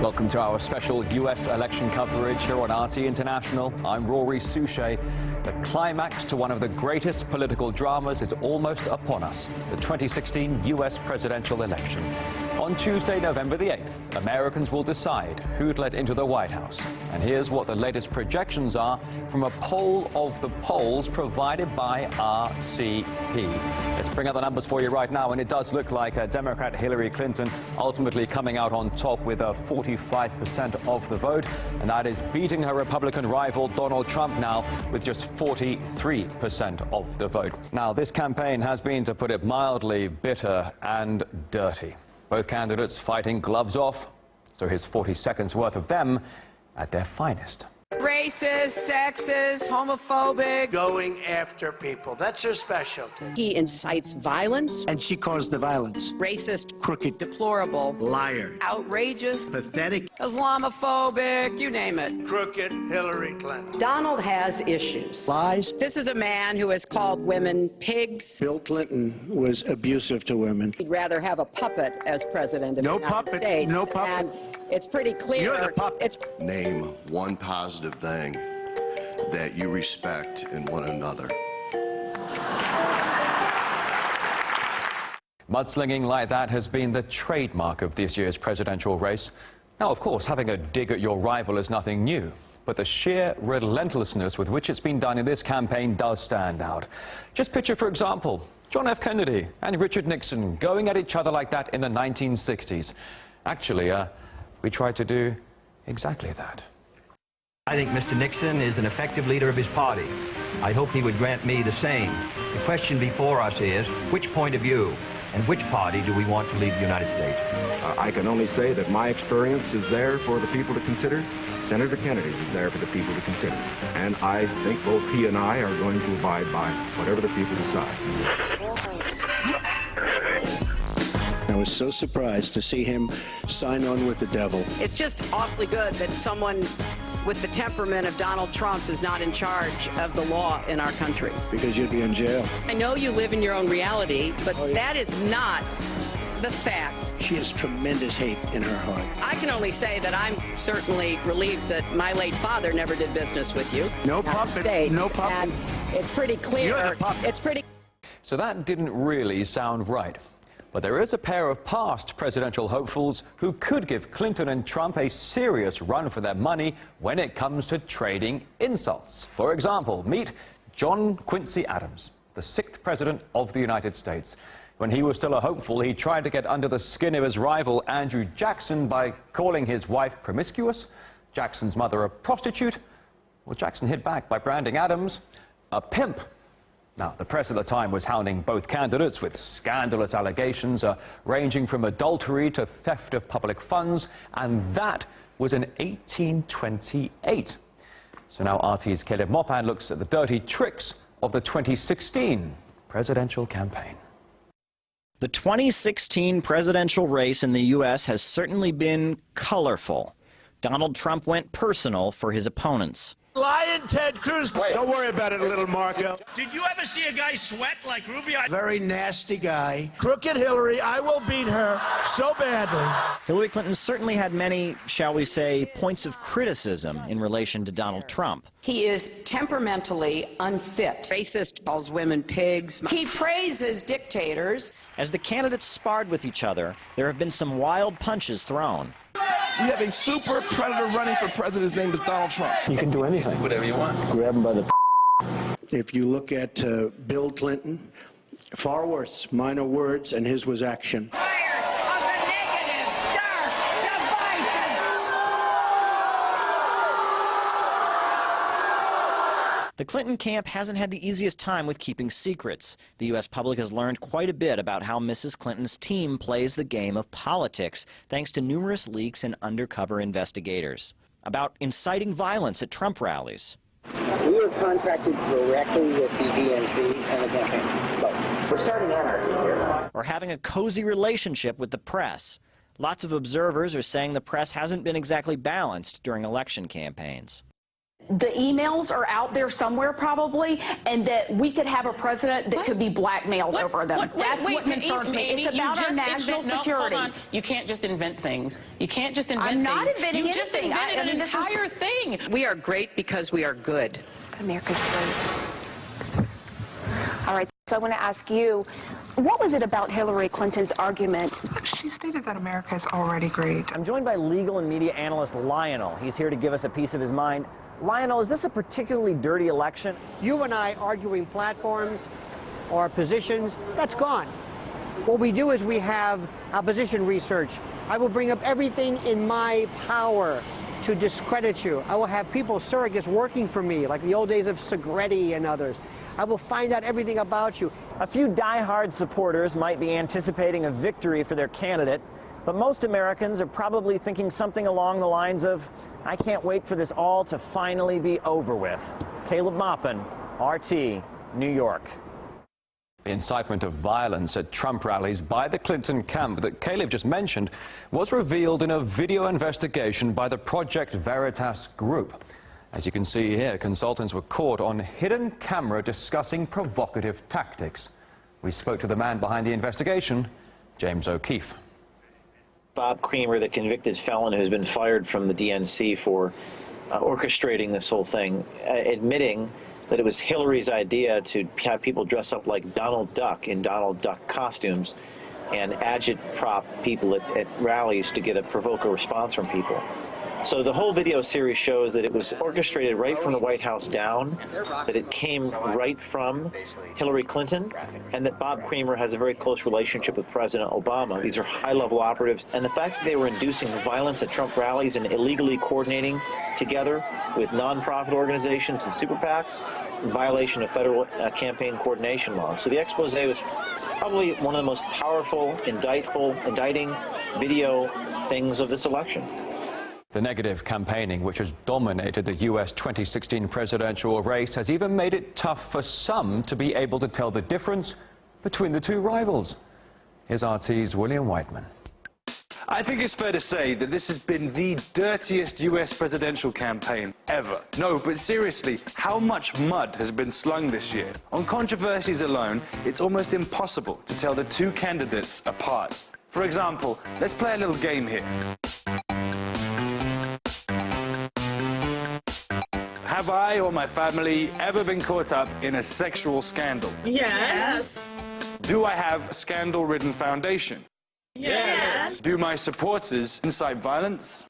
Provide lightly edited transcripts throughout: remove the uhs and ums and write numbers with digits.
Welcome to our special U.S. election coverage here on RT International. I'm Rory Souchet. The climax to one of the greatest political dramas is almost upon us, the 2016 U.S. presidential election. On Tuesday, November the 8th, Americans will decide who'd let into the White House. And here's what the latest projections are from a poll of the polls provided by RCP. Let's bring out the numbers for you right now, and it does look like Democrat Hillary Clinton ultimately coming out on top with 45% of the vote, and that is beating her Republican rival Donald Trump now with just 43% of the vote. Now, this campaign has been, to put it mildly, bitter and dirty. Both candidates fighting gloves off, so here's 40 seconds worth of them at their finest. Racist, sexist, homophobic. Going after people. That's her specialty. He incites violence. And she caused the violence. Racist, Crooked. deplorable, Liar. outrageous, Pathetic. Islamophobic, you name it. Crooked Hillary Clinton. Donald has issues. Lies. This is a man who has called women pigs. Bill Clinton was abusive to women. He'd rather have a puppet as president of the United States. No puppet. And it's pretty clear. You're the puppet. Name one positive thing that you respect in one another. Mudslinging like that has been the trademark of this year's presidential race. Now, of course, having a dig at your rival is nothing new, but the sheer relentlessness with which it's been done in this campaign does stand out. Just picture, for example, John F. Kennedy and Richard Nixon going at each other like that in the 1960s. Actually, we tried to do exactly that. I think Mr. Nixon is an effective leader of his party. I hope he would grant me the same. The question before us is, which point of view and which party do we want to lead the United States? I can only say that my experience is there for the people to consider. Senator Kennedy's is there for the people to consider. And I think both he and I are going to abide by whatever the people decide. I was so surprised to see him sign on with the devil. It's just awfully good that someone with the temperament of Donald Trump is not in charge of the law in our country. Because you'd be in jail. I know you live in your own reality, but that is not the fact. She has tremendous hate in her heart. I can only say that I'm certainly relieved that my late father never did business with you. No puppet. No puppet. And it's pretty clear. You're the puppet. It's pretty. So that didn't really sound right. But there is a pair of past presidential hopefuls who could give Clinton and Trump a serious run for their money when it comes to trading insults. For example, meet John Quincy Adams, the 6th president of the United States. When he was still a hopeful, he tried to get under the skin of his rival Andrew Jackson by calling his wife promiscuous, Jackson's mother a prostitute. Well, Jackson hit back by branding Adams a pimp. Now, the press at the time was hounding both candidates with scandalous allegations ranging from adultery to theft of public funds, and that was in 1828. So now RT's Caleb Mopan looks at the dirty tricks of the 2016 presidential campaign. The 2016 presidential race in the U.S. has certainly been colorful. Donald Trump went personal for his opponents. Lion Ted Cruz. Don't worry about it, little Marco. Did you ever see a guy sweat like Rubio? Very nasty guy. Crooked Hillary, I will beat her so badly. Hillary Clinton certainly had many, shall we say, points of criticism in relation to Donald Trump. He is temperamentally unfit. Racist, calls women pigs. He praises dictators. As the candidates sparred with each other, there have been some wild punches thrown. We have a super predator running for president. His name is Donald Trump. You can do anything. Whatever you want. Grab him by the If you look at Bill Clinton, far worse. Mine are words and his was action. The Clinton camp hasn't had the easiest time with keeping secrets. The U.S. public has learned quite a bit about how Mrs. Clinton's team plays the game of politics, thanks to numerous leaks and undercover investigators. About inciting violence at Trump rallies. We are contracted directly with the DNC and the campaign. But we're starting anarchy here. Or having a cozy relationship with the press. Lots of observers are saying the press hasn't been exactly balanced during election campaigns. The emails are out there somewhere probably, and that we could have a president that could be blackmailed over them. That's what concerns me. It's about our national security. Hold on. You can't just invent things. You can't just invent things. I'm not inventing anything. You just invented an entire thing. We are great because we are good. America's great. All right, so I want to ask you, what was it about Hillary Clinton's argument? She stated that America is already great. I'm joined by legal and media analyst Lionel. He's here to give us a piece of his mind. Lionel, is this a particularly dirty election? You and I arguing platforms or positions, that's gone. What we do is we have opposition research. I will bring up everything in my power to discredit you. I will have people, surrogates, working for me, like the old days of Segretti and others. I will find out everything about you. A few die-hard supporters might be anticipating a victory for their candidate, but most Americans are probably thinking something along the lines of, I can't wait for this all to finally be over with. Caleb Maupin, RT, New York. The incitement of violence at Trump rallies by the Clinton camp that Caleb just mentioned was revealed in a video investigation by the Project Veritas group. As you can see here, consultants were caught on hidden camera discussing provocative tactics. We spoke to the man behind the investigation, James O'Keefe. Bob Creamer, the convicted felon who's been fired from the DNC for orchestrating this whole thing, admitting that it was Hillary's idea to have people dress up like Donald Duck in Donald Duck costumes and agit-prop people at rallies to provoke a response from people. So the whole video series shows that it was orchestrated right from the White House down, that it came right from Hillary Clinton, and that Bob Creamer has a very close relationship with President Obama. These are high-level operatives, and the fact that they were inducing violence at Trump rallies and illegally coordinating together with nonprofit organizations and super PACs, in violation of federal campaign coordination laws. So the expose was probably one of the most powerful, indicting video things of this election. The negative campaigning, which has dominated the U.S. 2016 presidential race, has even made it tough for some to be able to tell the difference between the two rivals. Here's RT's William Whiteman. I think it's fair to say that this has been the dirtiest U.S. presidential campaign ever. No, but seriously, how much mud has been slung this year? On controversies alone, it's almost impossible to tell the two candidates apart. For example, let's play a little game here. Have I or my family ever been caught up in a sexual scandal? Yes. Do I have a scandal-ridden foundation? Yes. Do my supporters incite violence?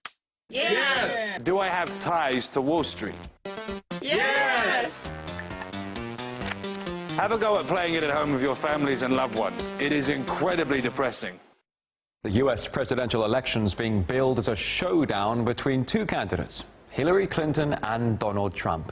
Yes. Do I have ties to Wall Street? Yes. Have a go at playing it at home with your families and loved ones. It is incredibly depressing. The U.S. presidential election's being billed as a showdown between two candidates, Hillary Clinton and Donald Trump.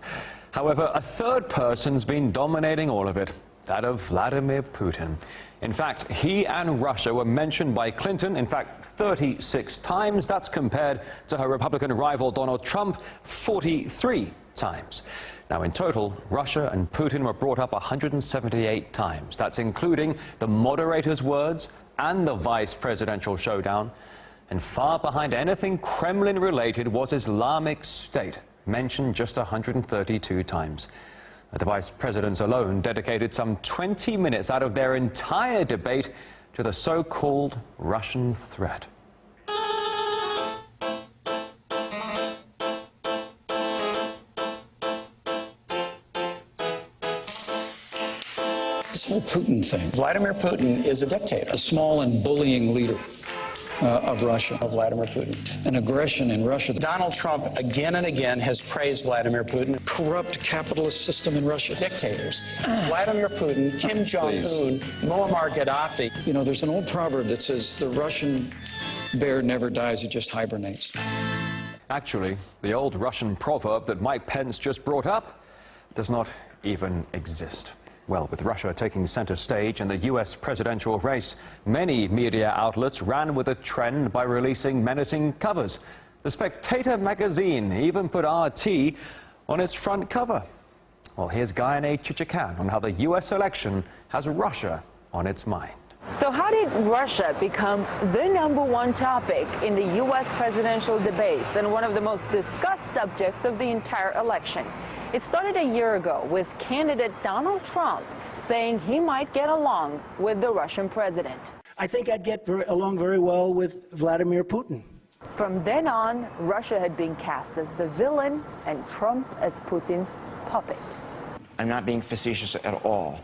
However, a third person's been dominating all of it, that of Vladimir Putin. In fact, he and Russia were mentioned by Clinton, in fact, 36 times. That's compared to her Republican rival Donald Trump, 43 times. Now, in total, Russia and Putin were brought up 178 times. That's including the moderator's words and the vice presidential showdown. And far behind anything Kremlin-related was Islamic State, mentioned just 132 times. The vice presidents alone dedicated some 20 minutes out of their entire debate to the so-called Russian threat. This whole Putin thing. Vladimir Putin is a dictator, a small and bullying leader of Russia, of Vladimir Putin. An aggression in Russia. Donald Trump again and again has praised Vladimir Putin. Corrupt capitalist system in Russia. Dictators. Vladimir Putin, Kim Jong-un, Muammar Gaddafi. You know, there's an old proverb that says the Russian bear never dies, it just hibernates. Actually, the old Russian proverb that Mike Pence just brought up does not even exist. Well, with Russia taking center stage in the U.S. presidential race, many media outlets ran with a trend by releasing menacing covers. The Spectator magazine even put RT on its front cover. Well, here's Gayane Chichikan on how the U.S. election has Russia on its mind. So how did Russia become the #1 topic in the U.S. presidential debates and one of the most discussed subjects of the entire election? It started a year ago with candidate Donald Trump saying he might get along with the Russian president. I think I'd get along very well with Vladimir Putin. From then on, Russia had been cast as the villain and Trump as Putin's puppet. I'm not being facetious at all.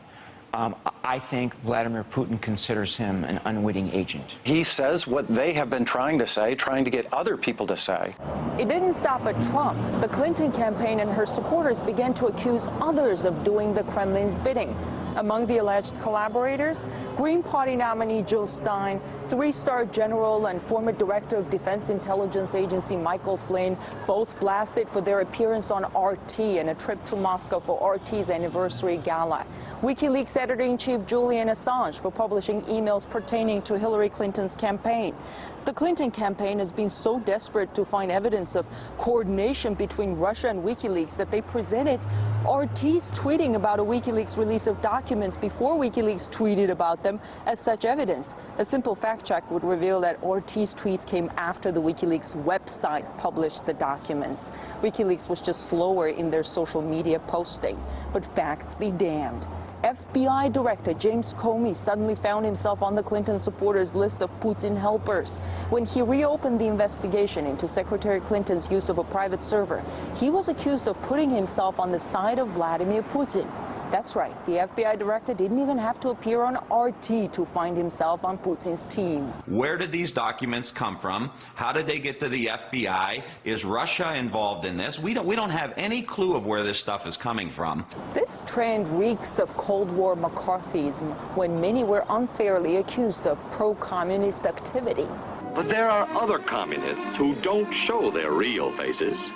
I think Vladimir Putin considers him an unwitting agent. He says what they have been trying to say, trying to get other people to say. It didn't stop at Trump. The Clinton campaign and her supporters began to accuse others of doing the Kremlin's bidding. Among the alleged collaborators, Green Party nominee Joe Stein, three-star general and former director of Defense Intelligence Agency Michael Flynn, both blasted for their appearance on RT and a trip to Moscow for RT's anniversary gala. WikiLeaks editor-in-chief Julian Assange for publishing emails pertaining to Hillary Clinton's campaign. The Clinton campaign has been so desperate to find evidence of coordination between Russia and WikiLeaks that they presented RT's tweeting about a WikiLeaks release of documents before WikiLeaks tweeted about them as such evidence. A simple fact check would reveal that RT's tweets came after the WikiLeaks website published the documents. WikiLeaks was just slower in their social media posting. But facts be damned. FBI Director James Comey suddenly found himself on the Clinton supporters' list of Putin helpers. When he reopened the investigation into Secretary Clinton's use of a private server, he was accused of putting himself on the side of Vladimir Putin. That's right, the FBI director didn't even have to appear on RT to find himself on Putin's team. Where did these documents come from? How did they get to the FBI? Is Russia involved in this? We don't have any clue of where this stuff is coming from. This trend reeks of Cold War McCarthyism when many were unfairly accused of pro-communist activity. But there are other communists who don't show their real faces,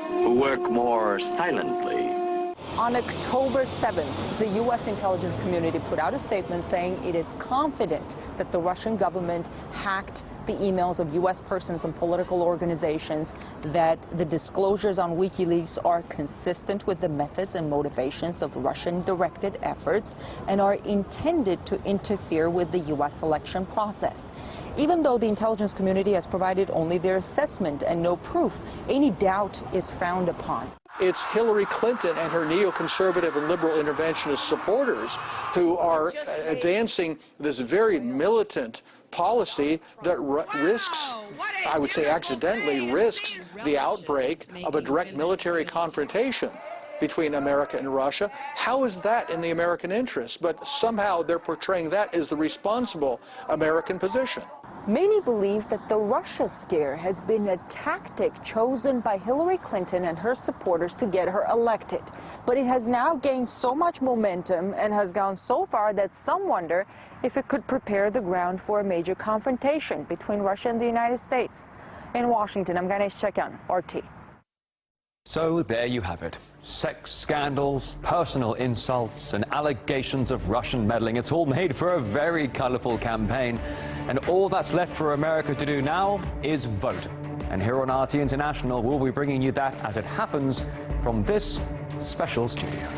who work more silently. On October 7th, the U.S. intelligence community put out a statement saying it is confident that the Russian government hacked the emails of U.S. persons and political organizations, that the disclosures on WikiLeaks are consistent with the methods and motivations of Russian-directed efforts and are intended to interfere with the U.S. election process. Even though the intelligence community has provided only their assessment and no proof, any doubt is frowned upon. It's Hillary Clinton and her neoconservative and liberal interventionist supporters who are advancing this very militant policy that risks, I would say accidentally, risks the outbreak of a direct military confrontation between America and Russia. How is that in the American interest? But somehow they're portraying that as the responsible American position. Many believe that the Russia scare has been a tactic chosen by Hillary Clinton and her supporters to get her elected. But it has now gained so much momentum and has gone so far that some wonder if it could prepare the ground for a major confrontation between Russia and the United States. In Washington, I'm Ganesh Chekyan, RT. So there you have it. Sex scandals, personal insults, and allegations of Russian meddling. It's all made for a very colorful campaign. And all that's left for America to do now is vote. And here on RT International, we'll be bringing you that as it happens from this special studio.